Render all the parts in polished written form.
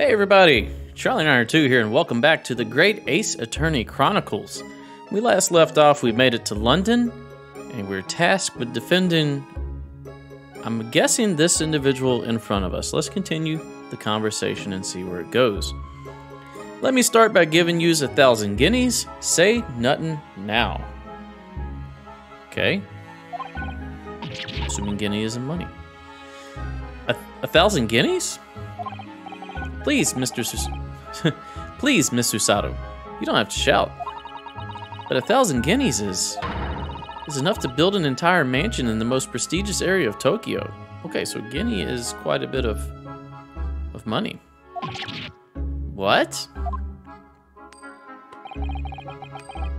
Hey everybody, Charlie and I are two here, and welcome back to the Great Ace Attorney Chronicles. We last left off, we made it to London, and we're tasked with defending, I'm guessing, this individual in front of us. Let's continue the conversation and see where it goes. Let me start by giving you 1,000 guineas. Say nuttin' now. Okay. Assuming guinea isn't money. 1,000 guineas? Please, Please, Miss Susato. You don't have to shout. But 1,000 guineas is enough to build an entire mansion in the most prestigious area of Tokyo. Okay, so guinea is quite a bit of money. What?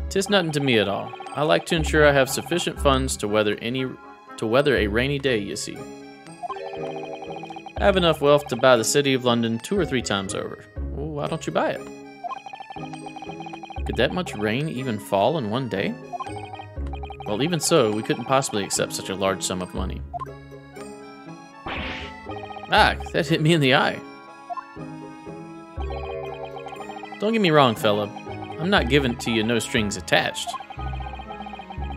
'Tis nothing to me at all. I like to ensure I have sufficient funds to weather a rainy day, you see. I have enough wealth to buy the city of London 2 or 3 times over. Well, why don't you buy it? Could that much rain even fall in one day? Well, even so, we couldn't possibly accept such a large sum of money. Ah, that hit me in the eye. Don't get me wrong, fella. I'm not giving it to you no strings attached.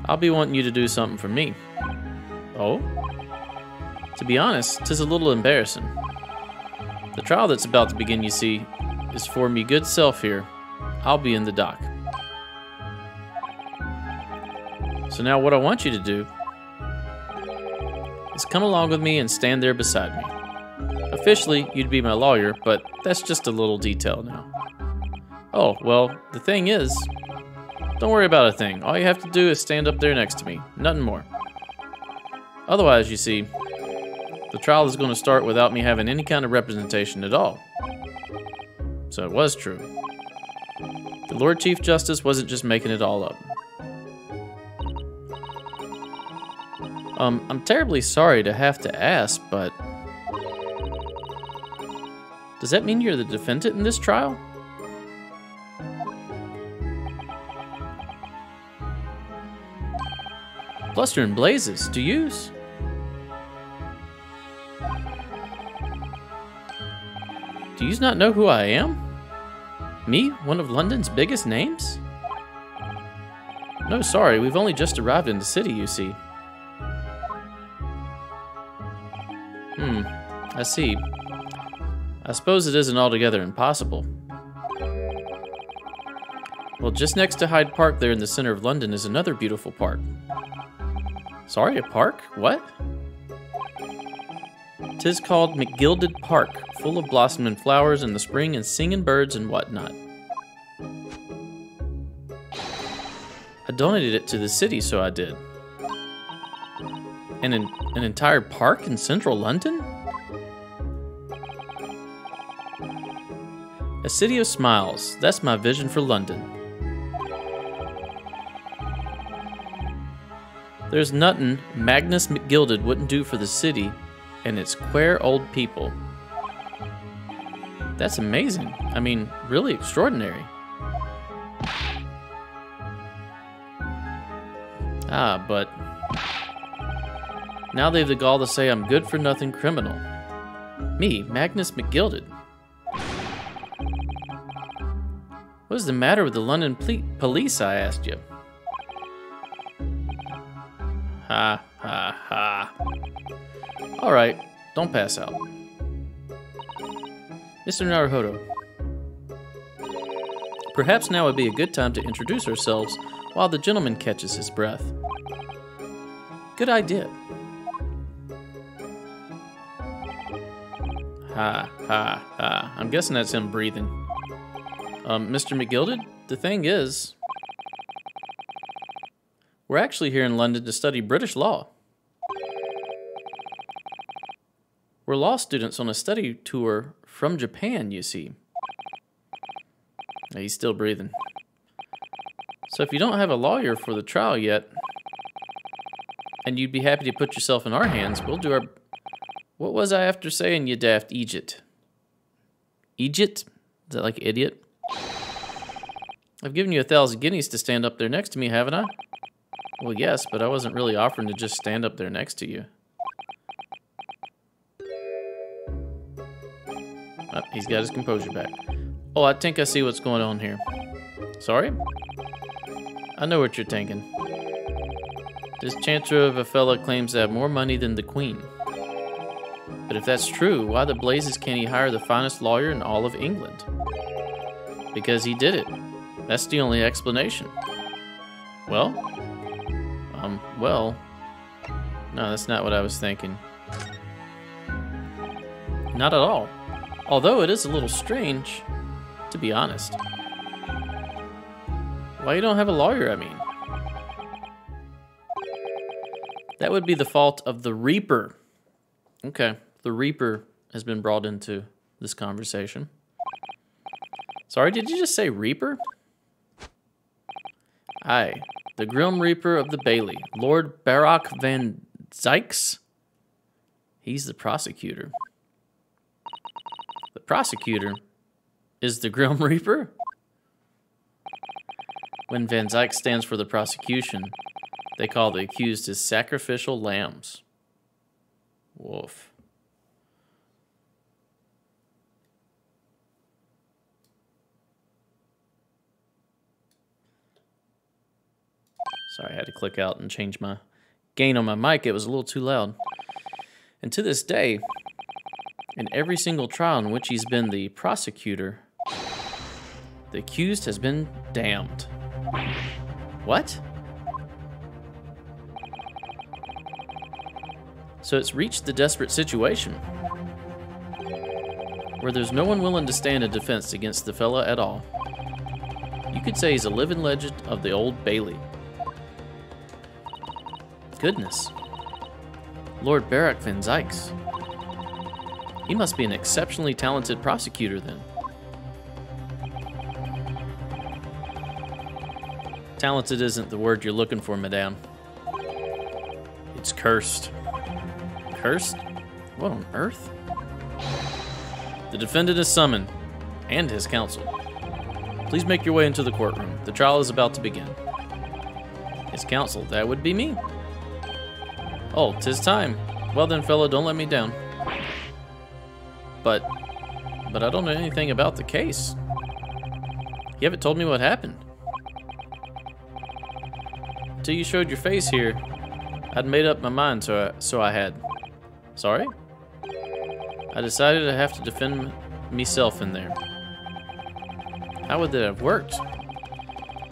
I'll be wanting you to do something for me. Oh? To be honest, 'tis a little embarrassing. The trial that's about to begin, you see, is for me good self here. I'll be in the dock. So now what I want you to do is come along with me and stand there beside me. Officially, you'd be my lawyer, but that's just a little detail now. Oh, well, the thing is, don't worry about a thing. All you have to do is stand up there next to me. Nothing more. Otherwise, you see, the trial is going to start without me having any kind of representation at all. So it was true. The Lord Chief Justice wasn't just making it all up. I'm terribly sorry to have to ask, but does that mean you're the defendant in this trial? Bluster and blazes, do yous? Do you not know who I am? Me, one of London's biggest names? No, sorry, we've only just arrived in the city, you see. I see. I suppose it isn't altogether impossible. Well, just next to Hyde Park there in the center of London is another beautiful park. Sorry, a park? What? 'Tis called McGilded Park, full of blossoming flowers in the spring and singing birds and whatnot. I donated it to the city, so I did. And an entire park in central London? A city of smiles, that's my vision for London. There's nothing Magnus McGilded wouldn't do for the city and its queer old people. That's amazing. I mean, really extraordinary. Ah, but now they've the gall to say I'm good-for-nothing criminal. Me, Magnus McGilded. What's the matter with the London police, I asked you? Ha, ha, ha. All right, don't pass out. Mr. Naruhodo, perhaps now would be a good time to introduce ourselves while the gentleman catches his breath. Good idea. Ha, ha, ha. I'm guessing that's him breathing. Mr. McGilded, the thing is, we're actually here in London to study British law. We're law students on a study tour from Japan, you see. He's still breathing. So if you don't have a lawyer for the trial yet, and you'd be happy to put yourself in our hands, we'll do our... What was I after saying, you daft Egypt? Egypt? Is that like idiot? I've given you 1,000 guineas to stand up there next to me, haven't I? Well, yes, but I wasn't really offering to just stand up there next to you. Oh, he's got his composure back. Oh, I think I see what's going on here. Sorry? I know what you're thinking. This Chancellor of a fella claims to have more money than the Queen. But if that's true, why the blazes can't he hire the finest lawyer in all of England? Because he did it. That's the only explanation. Well? Well... No, that's not what I was thinking. Not at all. Although it is a little strange, to be honest. Why you don't have a lawyer, I mean? That would be the fault of the Reaper. Okay, the Reaper has been brought into this conversation. Sorry, did you just say Reaper? Aye, the Grim Reaper of the Bailey, Lord Barak van Zykes. He's the prosecutor. The prosecutor is the Grim Reaper? When Van Zyke stands for the prosecution, they call the accused his sacrificial lambs. Woof. Sorry, I had to click out and change my gain on my mic. It was a little too loud. And to this day, in every single trial in which he's been the prosecutor, the accused has been damned. What? So it's reached the desperate situation where there's no one willing to stand in defense against the fella at all. You could say he's a living legend of the Old Bailey. Goodness. Lord Barak van Zykes. He must be an exceptionally talented prosecutor then. Talented isn't the word you're looking for, madame. It's cursed. Cursed? What on earth? The defendant is summoned, and his counsel. Please make your way into the courtroom. The trial is about to begin. His counsel, that would be me. Oh, 'tis time. Well then, fellow, don't let me down. But I don't know anything about the case. You haven't told me what happened. Until you showed your face here, I'd made up my mind, so I had. Sorry? I decided I'd have to defend myself in there. How would that have worked?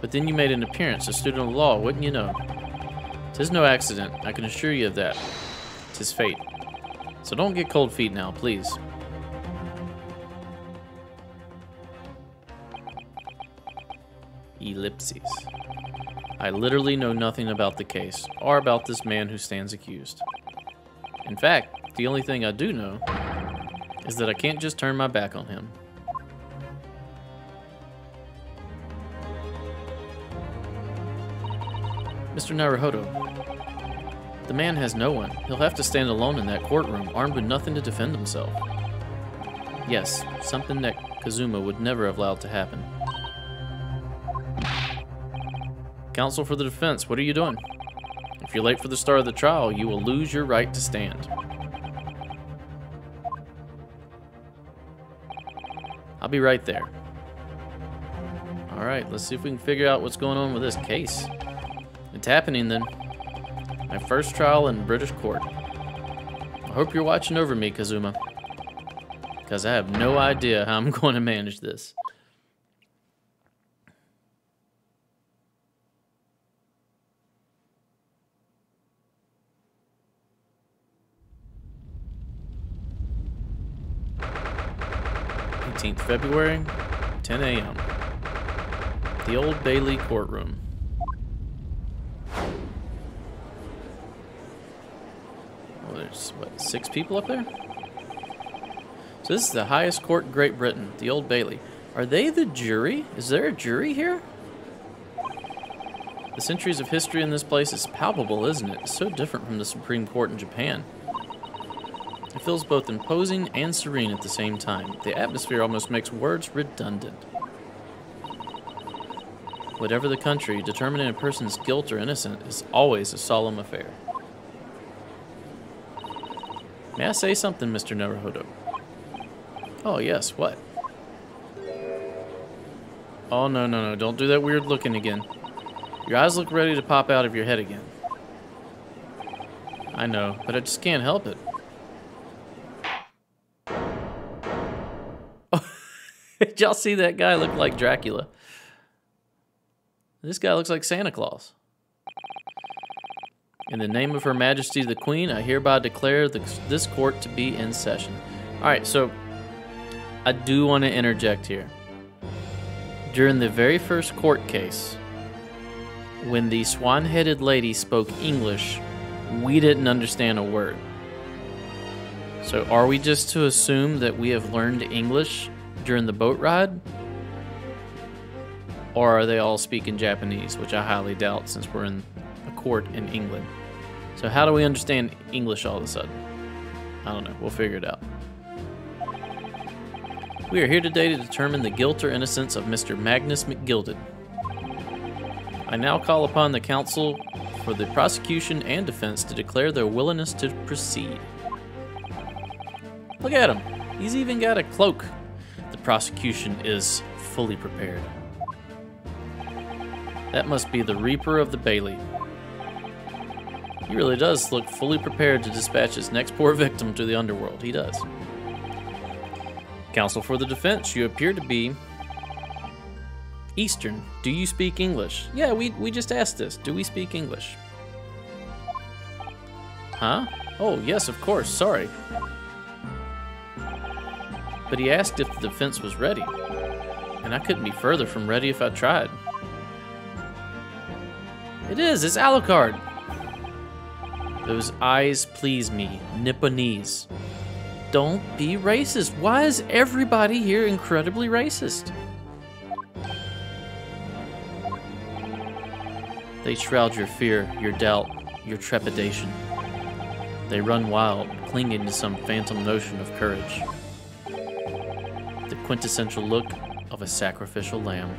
But then you made an appearance, a student of law, wouldn't you know? 'Tis no accident, I can assure you of that. 'Tis fate. So don't get cold feet now, please. Ellipses. I literally know nothing about the case, or about this man who stands accused. In fact, the only thing I do know is that I can't just turn my back on him. Mr. Naruhodo, the man has no one. He'll have to stand alone in that courtroom, armed with nothing to defend himself. Yes, something that Kazuma would never have allowed to happen. Counsel for the defense, what are you doing? If you're late for the start of the trial, you will lose your right to stand. I'll be right there. Alright, let's see if we can figure out what's going on with this case. It's happening then. My first trial in British court. I hope you're watching over me, Kazuma. Because I have no idea how I'm going to manage this. February, 10 a.m. The Old Bailey courtroom. Well, there's, what, 6 people up there? So this is the highest court in Great Britain, the Old Bailey. Are they the jury? Is there a jury here? The centuries of history in this place is palpable, isn't it? It's so different from the Supreme Court in Japan. It feels both imposing and serene at the same time. The atmosphere almost makes words redundant. Whatever the country, determining a person's guilt or innocence is always a solemn affair. May I say something, Mr. Naruhodo? Oh, yes, what? Oh, no, no, no. Don't do that weird looking again. Your eyes look ready to pop out of your head again. I know, but I just can't help it. Oh, did y'all see that guy look like Dracula? This guy looks like Santa Claus. In the name of Her Majesty the Queen, I hereby declare this court to be in session. All right, so I do want to interject here. During the very first court case, when the swan-headed lady spoke English, we didn't understand a word. So are we just to assume that we have learned English during the boat ride? Or are they all speaking Japanese, which I highly doubt since we're in a court in England. So how do we understand English all of a sudden? I don't know. We'll figure it out. We are here today to determine the guilt or innocence of Mr. Magnus McGilded. I now call upon the counsel for the prosecution and defense to declare their willingness to proceed. Look at him. He's even got a cloak. The prosecution is fully prepared. That must be the Reaper of the Bailey. He really does look fully prepared to dispatch his next poor victim to the underworld. He does. Counsel for the defense, you appear to be Eastern. Do you speak English? Yeah, we just asked this. Do we speak English? Huh? Oh, yes, of course. Sorry. But he asked if the defense was ready. And I couldn't be further from ready if I tried. It is. It's Alucard. Those eyes please me. Nipponese. Don't be racist. Why is everybody here incredibly racist? They shroud your fear, your doubt, your trepidation. They run wild, clinging to some phantom notion of courage. The quintessential look of a sacrificial lamb.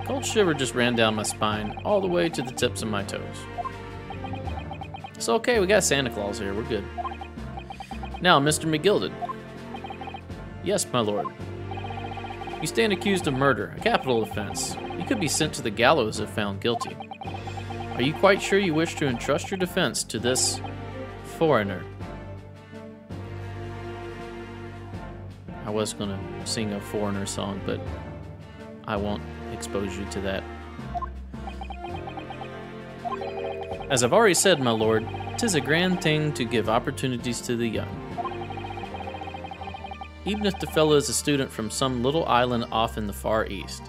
Cold shiver just ran down my spine, all the way to the tips of my toes. It's okay, we got Santa Claus here, we're good. Now, Mr. McGilded. Yes, my lord. You stand accused of murder, a capital offense. You could be sent to the gallows if found guilty. Are you quite sure you wish to entrust your defense to this foreigner? I was going to sing a foreigner song, but I won't expose you to that. As I've already said, my lord, 'tis a grand thing to give opportunities to the young. Even if the fellow is a student from some little island off in the far east.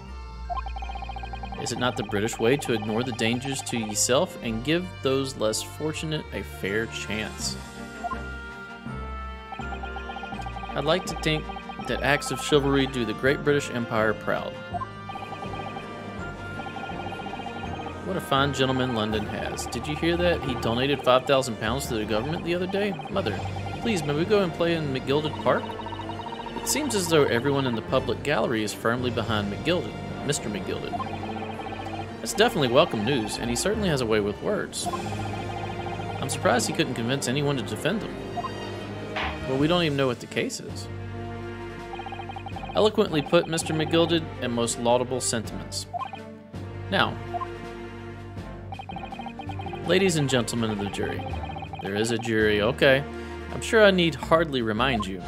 Is it not the British way to ignore the dangers to yourself and give those less fortunate a fair chance? I'd like to think that acts of chivalry do the great British Empire proud. What a fine gentleman London has. Did you hear that? He donated £5,000 to the government the other day? Mother, please, may we go and play in McGilded Park? It seems as though everyone in the public gallery is firmly behind McGilded, Mr. McGilded. That's definitely welcome news, and he certainly has a way with words. I'm surprised he couldn't convince anyone to defend him. Well, we don't even know what the case is. Eloquently put, Mr. McGilded, and most laudable sentiments. Now, ladies and gentlemen of the jury. There is a jury, okay. I'm sure I need hardly remind you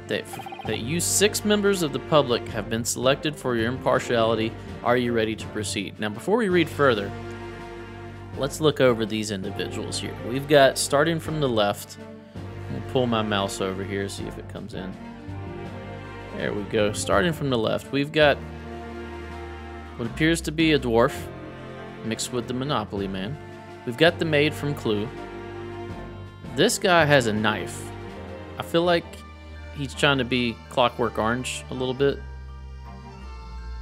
that you 6 members of the public have been selected for your impartiality. Are you ready to proceed? Now, before we read further, let's look over these individuals here. We've got, starting from the left, we'll pull my mouse over here, see if it comes in. There we go. Starting from the left, we've got what appears to be a dwarf mixed with the Monopoly Man. We've got the maid from Clue. This guy has a knife. I feel like he's trying to be Clockwork Orange a little bit.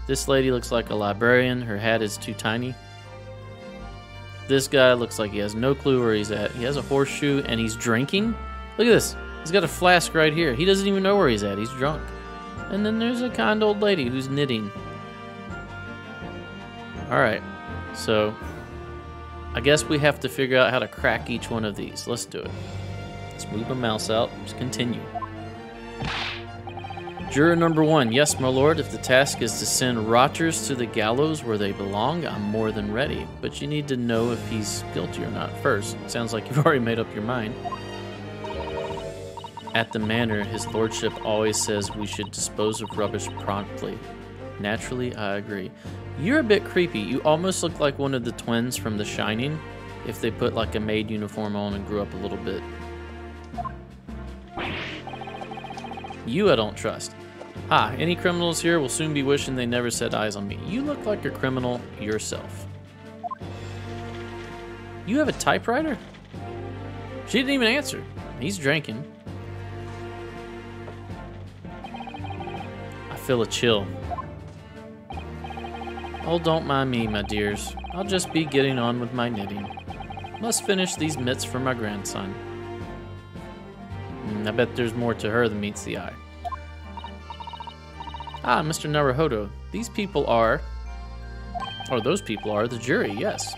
This lady looks like a librarian. Her hat is too tiny. This guy looks like he has no clue where he's at. He has a horseshoe and he's drinking. Look at this. He's got a flask right here. He doesn't even know where he's at. He's drunk. And then there's a kind old lady who's knitting. Alright. So, I guess we have to figure out how to crack each one of these. Let's do it. Let's move my mouse out. Let's continue. Juror number 1. Yes, my lord, if the task is to send rotters to the gallows where they belong, I'm more than ready. But you need to know if he's guilty or not first. Sounds like you've already made up your mind. At the manor, his lordship always says we should dispose of rubbish promptly. Naturally, I agree. You're a bit creepy. You almost look like one of the twins from The Shining, if they put like a maid uniform on and grew up a little bit. You I don't trust. Ha, any criminals here will soon be wishing they never set eyes on me. You look like a criminal yourself. You have a typewriter? She didn't even answer. He's drinking. I feel a chill. Oh, don't mind me, my dears. I'll just be getting on with my knitting. Must finish these mitts for my grandson. I bet there's more to her than meets the eye. Ah, Mr. Naruhodo. These people are... or those people are the jury, yes.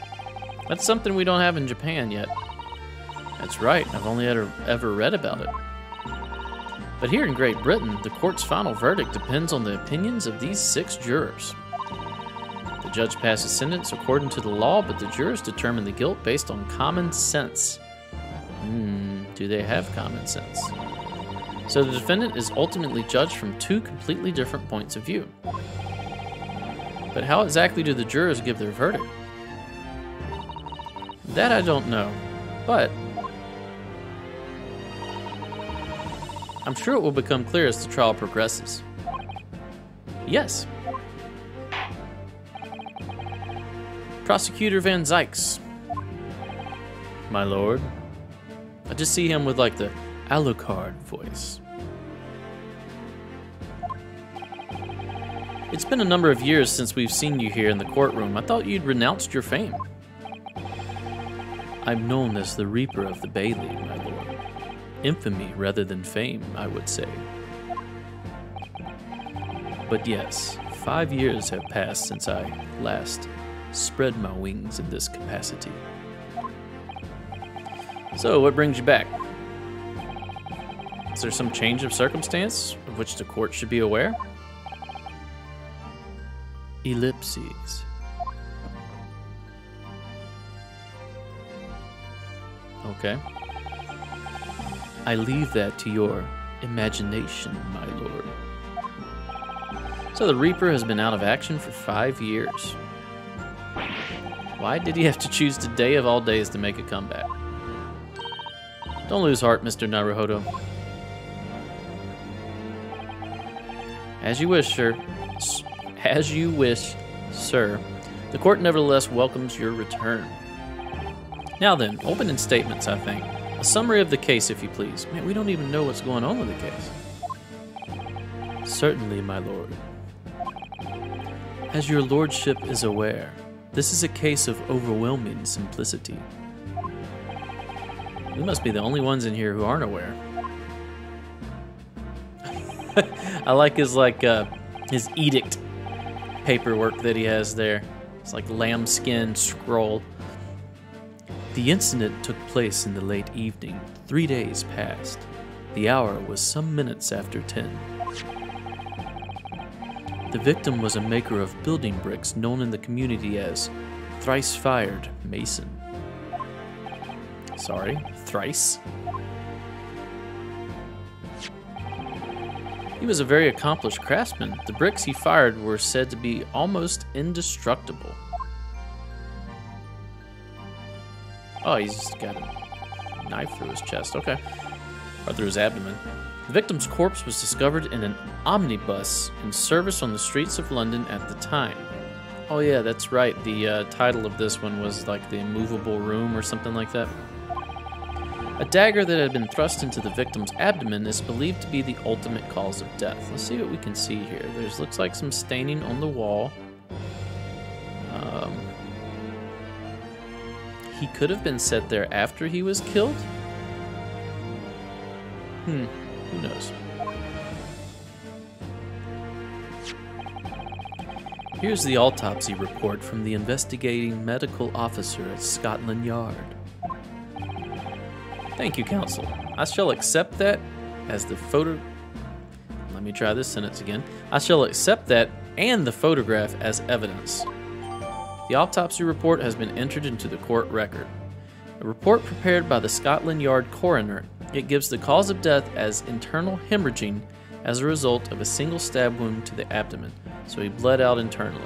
That's something we don't have in Japan yet. That's right, I've only ever read about it. But here in Great Britain, the court's final verdict depends on the opinions of these 6 jurors. The judge passes sentence according to the law, but the jurors determine the guilt based on common sense. Do they have common sense? So the defendant is ultimately judged from 2 completely different points of view. But how exactly do the jurors give their verdict? That I don't know, but I'm sure it will become clear as the trial progresses. Yes. Prosecutor Van Zykes. My lord. I just see him with like the Alucard voice. It's been a number of years since we've seen you here in the courtroom. I thought you'd renounced your fame. I'm known as the Reaper of the Bailey, my lord. Infamy rather than fame, I would say. But yes, 5 years have passed since I last spread my wings in this capacity. So, what brings you back? Is there some change of circumstance of which the court should be aware? Ellipses. Okay. I leave that to your imagination, my lord. So the Reaper has been out of action for 5 years. Why did he have to choose today of all days to make a comeback? Don't lose heart, Mr. Naruhodo. As you wish, sir. As you wish, sir. The court nevertheless welcomes your return. Now then, opening statements, I think. A summary of the case, if you please. Man, we don't even know what's going on with the case. Certainly, my lord. As your lordship is aware, this is a case of overwhelming simplicity. We must be the only ones in here who aren't aware. I like his edict paperwork that he has there. It's like lambskin scroll. The incident took place in the late evening. 3 days passed. The hour was some minutes after 10. The victim was a maker of building bricks known in the community as Thrice-Fired Mason. Sorry, thrice? He was a very accomplished craftsman. The bricks he fired were said to be almost indestructible. Oh, he's just got a knife through his chest. Okay. Or through his abdomen. The victim's corpse was discovered in an omnibus in service on the streets of London at the time. Oh yeah, that's right. The title of this one was like The Immovable Room or something like that. A dagger that had been thrust into the victim's abdomen is believed to be the ultimate cause of death. Let's see what we can see here. There's looks like some staining on the wall. He could have been set there after he was killed? Who knows? Here's the autopsy report from the investigating medical officer at Scotland Yard. Thank you, counsel. I shall accept that as the photo... Let me try this sentence again. I shall accept that and the photograph as evidence. The autopsy report has been entered into the court record. A report prepared by the Scotland Yard coroner. It gives the cause of death as internal hemorrhaging as a result of a single stab wound to the abdomen, so he bled out internally.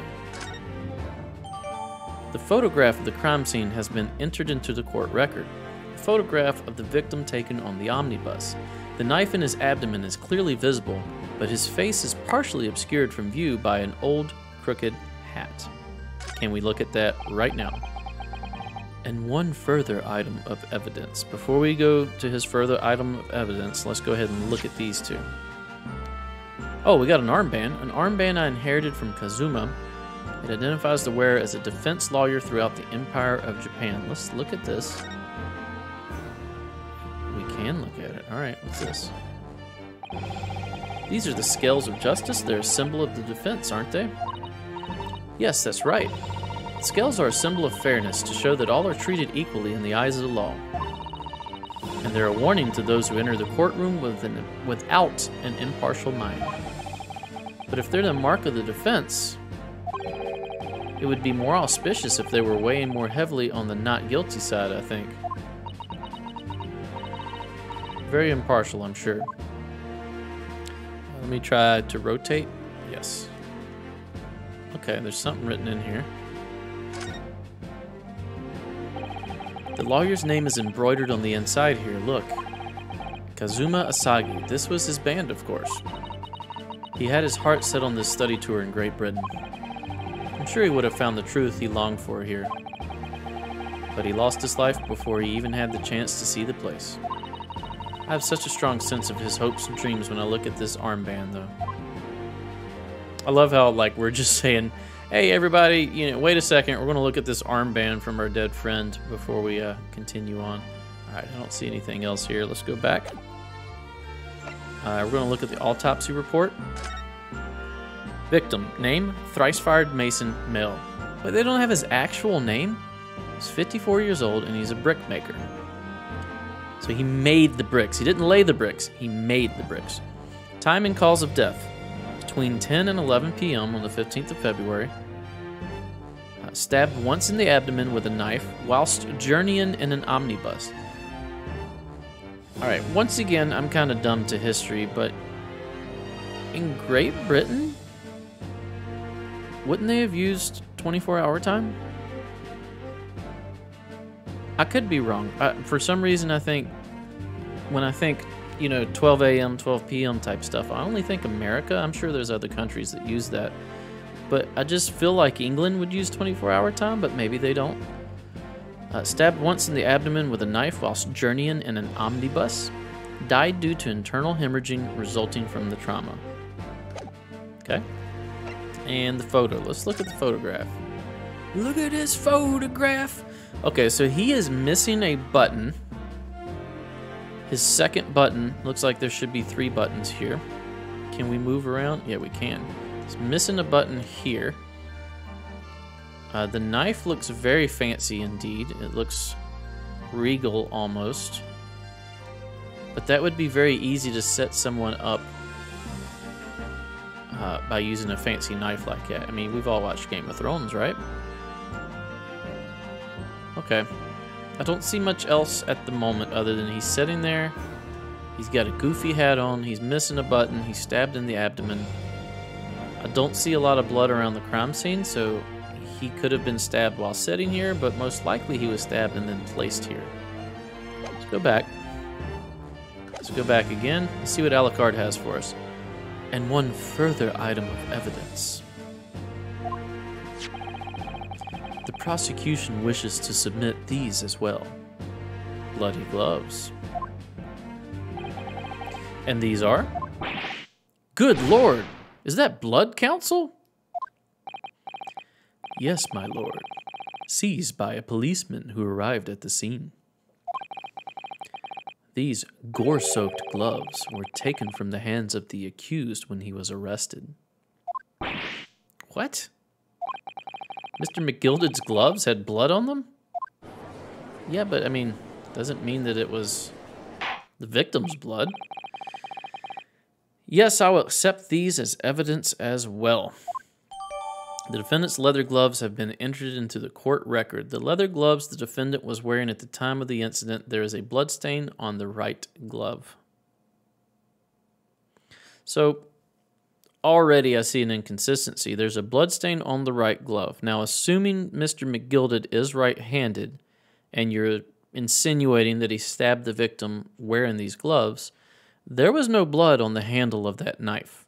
The photograph of the crime scene has been entered into the court record. A photograph of the victim taken on the omnibus. The knife in his abdomen is clearly visible, but his face is partially obscured from view by an old, crooked hat. Can we look at that right now? And one further item of evidence. Before we go to his further item of evidence, let's go ahead and look at these two. Oh, we got an armband. An armband I inherited from Kazuma. It identifies the wearer as a defense lawyer throughout the Empire of Japan. Let's look at this. We can look at it. Alright, what's this? These are the scales of justice. They're a symbol of the defense, aren't they? Yes, that's right. The scales are a symbol of fairness to show that all are treated equally in the eyes of the law. And they're a warning to those who enter the courtroom without an impartial mind. But if they're the mark of the defense, it would be more auspicious if they were weighing more heavily on the not guilty side, I think. Very impartial, I'm sure. Let me try to rotate. Yes. Okay, there's something written in here. The lawyer's name is embroidered on the inside here, look. Kazuma Asagi. This was his band, of course. He had his heart set on this study tour in Great Britain. I'm sure he would have found the truth he longed for here. But he lost his life before he even had the chance to see the place. I have such a strong sense of his hopes and dreams when I look at this armband, though. I love how, like, we're just saying, hey, everybody, you know, wait a second, we're going to look at this armband from our dead friend before we continue on. All right, I don't see anything else here. Let's go back. We're going to look at the autopsy report. Victim, name, thrice-fired mason, male. But they don't have his actual name. He's 54 years old, and he's a brick maker. So he made the bricks. He didn't lay the bricks. He made the bricks. Time and cause of death. Between 10 and 11 p.m. on the 15th of February. Stabbed once in the abdomen with a knife whilst journeying in an omnibus. Alright, once again, I'm kind of dumb to history, but in Great Britain, wouldn't they have used 24-hour time? I could be wrong. For some reason, I think, when I think, you know, 12 a.m., 12 p.m. type stuff, I only think America. I'm sure there's other countries that use that. But I just feel like England would use 24-hour time, but maybe they don't. Stabbed once in the abdomen with a knife whilst journeying in an omnibus. Died due to internal hemorrhaging resulting from the trauma. Okay. And the photo. Let's look at the photograph. Look at this photograph. Okay, so he is missing a button. His second button, looks like there should be 3 buttons here. Can we move around? Yeah, we can. He's missing a button here. The knife looks very fancy indeed. It looks regal almost. But that would be very easy to set someone up by using a fancy knife like that. I mean, we've all watched Game of Thrones, right? Okay. I don't see much else at the moment other than he's sitting there. He's got a goofy hat on. He's missing a button. He's stabbed in the abdomen. I don't see a lot of blood around the crime scene, so he could have been stabbed while sitting here, but most likely he was stabbed and then placed here. Let's go back. Let's go back again and see what Alucard has for us. And one further item of evidence. The prosecution wishes to submit these as well. Bloody gloves. And these are? Good Lord! Is that blood, counsel? Yes, my lord. Seized by a policeman who arrived at the scene. These gore-soaked gloves were taken from the hands of the accused when he was arrested. What? Mr. McGilded's gloves had blood on them? Yeah, but I mean, doesn't mean that it was The victim's blood? Yes, I will accept these as evidence as well. The defendant's leather gloves have been entered into the court record. The leather gloves the defendant was wearing at the time of the incident, there is a blood stain on the right glove. So, already I see an inconsistency. There's a blood stain on the right glove. Now, assuming Mr. McGilded is right-handed, and you're insinuating that he stabbed the victim wearing these gloves, there was no blood on the handle of that knife.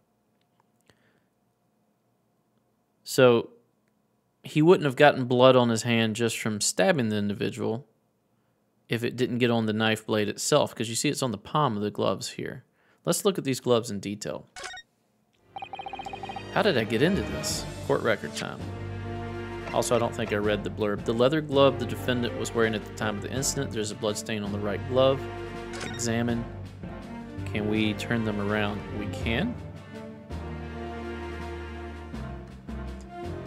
So, he wouldn't have gotten blood on his hand just from stabbing the individual if it didn't get on the knife blade itself, because you see it's on the palm of the gloves here. Let's look at these gloves in detail. How did I get into this? Court record time. Also, I don't think I read the blurb. The leather glove the defendant was wearing at the time of the incident. There's a blood stain on the right glove. Examine. Can we turn them around? We can.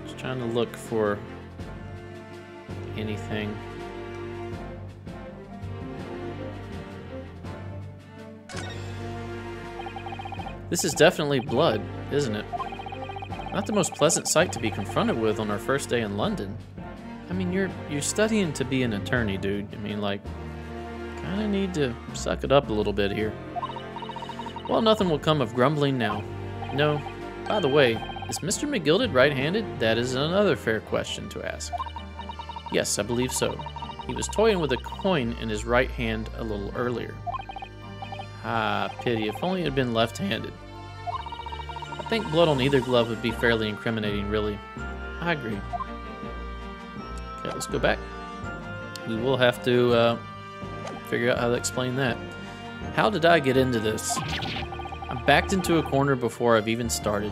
Just trying to look for anything. This is definitely blood, isn't it? Not the most pleasant sight to be confronted with on our first day in London. I mean, you're studying to be an attorney, dude. I mean, like, kind of need to suck it up a little bit here. Well, nothing will come of grumbling now. No. By the way, is Mr. McGilded right-handed? That is another fair question to ask. Yes, I believe so. He was toying with a coin in his right hand a little earlier. Ah, pity. If only it had been left-handed. I think blood on either glove would be fairly incriminating, really. I agree. Okay, let's go back. We will have to figure out how to explain that. How did I get into this? I'm backed into a corner before I've even started.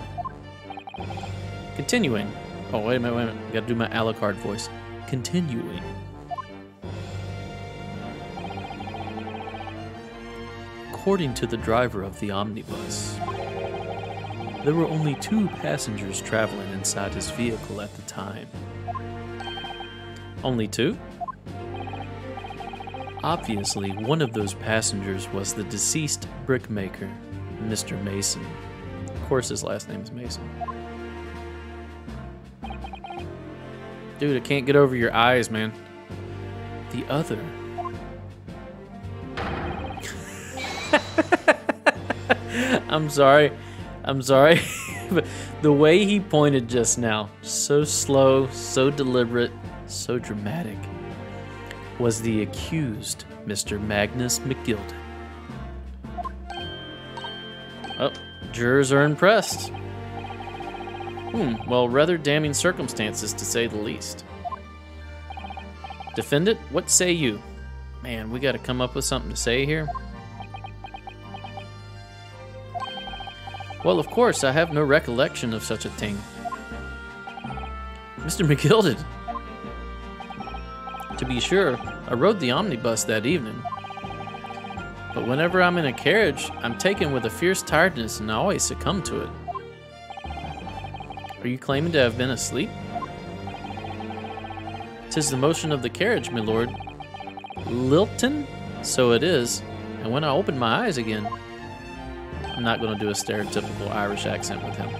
Continuing. Oh, wait a minute. I gotta do my Alucard voice. Continuing. According to the driver of the omnibus, there were only 2 passengers traveling inside his vehicle at the time. Only 2? Obviously, one of those passengers was the deceased brickmaker, Mr. Mason. Of course, his last name's Mason. Dude, I can't get over your eyes, man. The other... I'm sorry, but the way he pointed just now, so slow, so deliberate, so dramatic, was the accused Mr. Magnus McGilded. Oh, jurors are impressed. Well, rather damning circumstances to say the least. Defendant, what say you? Man, we gotta come up with something to say here. Well, of course, I have no recollection of such a thing. Mr. McGilded. To be sure, I rode the omnibus that evening. But whenever I'm in a carriage, I'm taken with a fierce tiredness and I always succumb to it. Are you claiming to have been asleep? 'Tis the motion of the carriage, my lord. Lilton? So it is. And when I opened my eyes again... I'm not going to do a stereotypical Irish accent with him.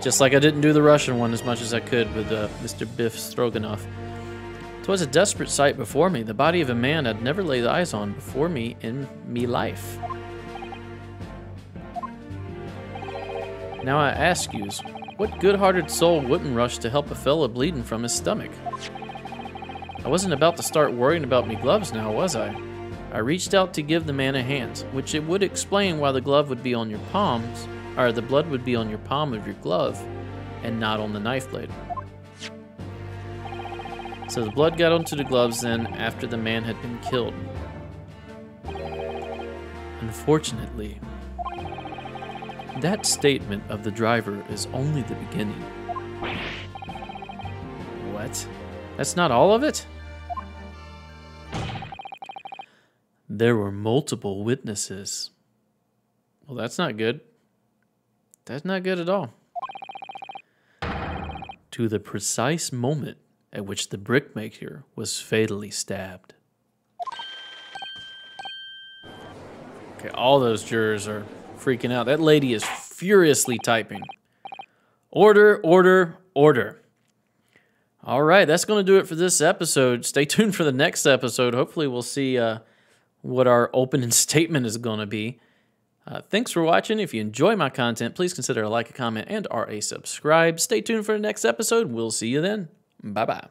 Just like I didn't do the Russian one as much as I could with Mr. Biff Stroganoff. 'Twas a desperate sight before me, the body of a man I'd never laid eyes on before me in me life. Now I ask yous, what good-hearted soul wouldn't rush to help a fella bleeding from his stomach? I wasn't about to start worrying about me gloves now, was I? I reached out to give the man a hand, which it would explain why the glove would be on your palms, or the blood would be on your palm of your glove, and not on the knife blade. So the blood got onto the gloves then, after the man had been killed. Unfortunately, that statement of the driver is only the beginning. What? That's not all of it? There were multiple witnesses. Well, that's not good. That's not good at all. To the precise moment at which the brickmaker was fatally stabbed. Okay, all those jurors are freaking out. That lady is furiously typing. Order, order, order. All right, that's going to do it for this episode. Stay tuned for the next episode. Hopefully we'll see what our opening statement is going to be. Thanks for watching. If you enjoy my content, please consider a like, a comment, and or a subscribe. Stay tuned for the next episode. We'll see you then. Bye-bye.